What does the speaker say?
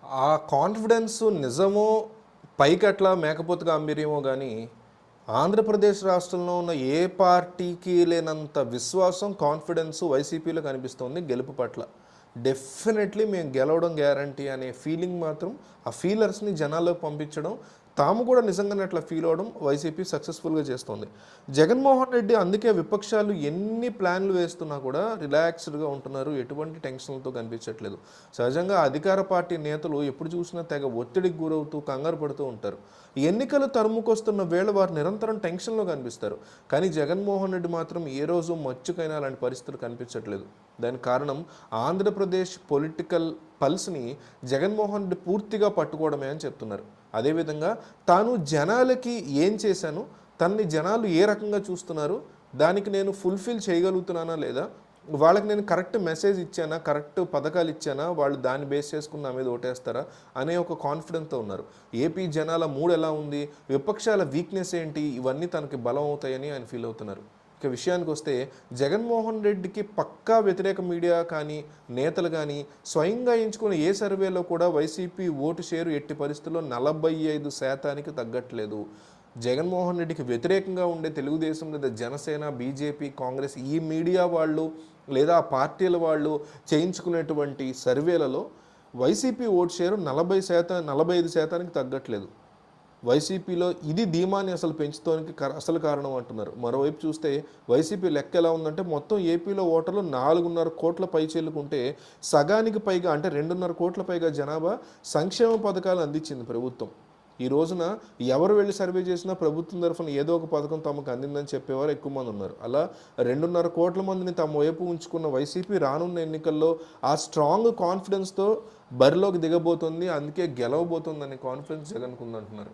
ఆ కాన్ఫిడెన్స్ నిజమో పైకట్లా మేకపోతు గాంభీర్యమో కానీ ఆంధ్రప్రదేశ్ రాష్ట్రంలో ఉన్న ఏ పార్టీకి లేనంత విశ్వాసం కాన్ఫిడెన్స్ వైసీపీలో కనిపిస్తోంది గెలుపు పట్ల. డెఫినెట్లీ మేము గెలవడం గ్యారంటీ అనే ఫీలింగ్ మాత్రం ఆ ఫీలర్స్ని జనాల్లోకి పంపించడం, తాము కూడా నిజంగానే అట్లా ఫీల్ అవడం వైసీపీ సక్సెస్ఫుల్గా చేస్తుంది. జగన్మోహన్ రెడ్డి అందుకే విపక్షాలు ఎన్ని ప్లాన్లు వేస్తున్నా కూడా రిలాక్స్డ్గా ఉంటున్నారు, ఎటువంటి టెన్షన్లతో కనిపించట్లేదు. సహజంగా అధికార పార్టీ నేతలు ఎప్పుడు చూసినా తెగ ఒత్తిడికి గురవుతూ కంగారు పడుతూ ఉంటారు. ఎన్నికలు తరుముకొస్తున్న వేళ వారు నిరంతరం టెన్షన్లో కనిపిస్తారు. కానీ జగన్మోహన్ రెడ్డి మాత్రం ఏ రోజు మచ్చుకైనా అలాంటి పరిస్థితులు కనిపించట్లేదు. దానికి కారణం ఆంధ్రప్రదేశ్ పొలిటికల్ పల్స్ని జగన్మోహన్ రెడ్డి పూర్తిగా పట్టుకోవడమే అని చెప్తున్నారు. అదేవిధంగా తాను జనాలకి ఏం చేశాను, తనని జనాలు ఏ రకంగా చూస్తున్నారు, దానికి నేను ఫుల్ఫిల్ చేయగలుగుతున్నానా లేదా, వాళ్ళకి నేను కరెక్ట్ మెసేజ్ ఇచ్చానా, కరెక్ట్ పథకాలు ఇచ్చానా, వాళ్ళు దాన్ని బేస్ చేసుకుని నా మీద ఓటేస్తారా అనే ఒక కాన్ఫిడెన్స్తో ఉన్నారు. ఏపీ జనాల మూడ్ ఎలా ఉంది, విపక్షాల వీక్నెస్ ఏంటి, ఇవన్నీ తనకి బలం అవుతాయని ఆయన ఫీల్ అవుతున్నారు. ఇక విషయానికి వస్తే జగన్మోహన్ రెడ్డికి పక్కా వ్యతిరేక మీడియా కానీ నేతలు కానీ స్వయంగా ఎంచుకున్న ఏ సర్వేలో కూడా వైసీపీ ఓటు షేరు ఎట్టి పరిస్థితుల్లో 45% తగ్గట్లేదు. జగన్మోహన్ రెడ్డికి వ్యతిరేకంగా ఉండే తెలుగుదేశం లేదా జనసేన, బీజేపీ, కాంగ్రెస్ ఈ మీడియా వాళ్ళు లేదా పార్టీల వాళ్ళు చేయించుకునేటువంటి సర్వేలలో వైసీపీ ఓటు షేరు 45% తగ్గట్లేదు. వైసీపీలో ఇది ధీమాని అసలు పెంచుతానికి అసలు కారణం అంటున్నారు. మరోవైపు చూస్తే వైసీపీ లెక్క ఎలా ఉందంటే మొత్తం ఏపీలో ఓటర్లు 4.5 కోట్ల పైచేలుకుంటే సగానికి పైగా అంటే 2.5 కోట్ల పైగా జనాభా సంక్షేమ పథకాలు అందించింది ప్రభుత్వం. ఈ రోజున ఎవరు వెళ్ళి సర్వే చేసినా ప్రభుత్వం తరఫున ఏదో ఒక పథకం తమకు అందిందని చెప్పేవారు ఎక్కువ మంది ఉన్నారు. అలా 2.5 కోట్ల మందిని తమ వైపు ఉంచుకున్న వైసీపీ రానున్న ఎన్నికల్లో ఆ స్ట్రాంగ్ కాన్ఫిడెన్స్తో బరిలోకి దిగబోతుంది. అందుకే గెలవబోతుందనే కాన్ఫిడెన్స్ జగన్కు ఉందంటున్నారు.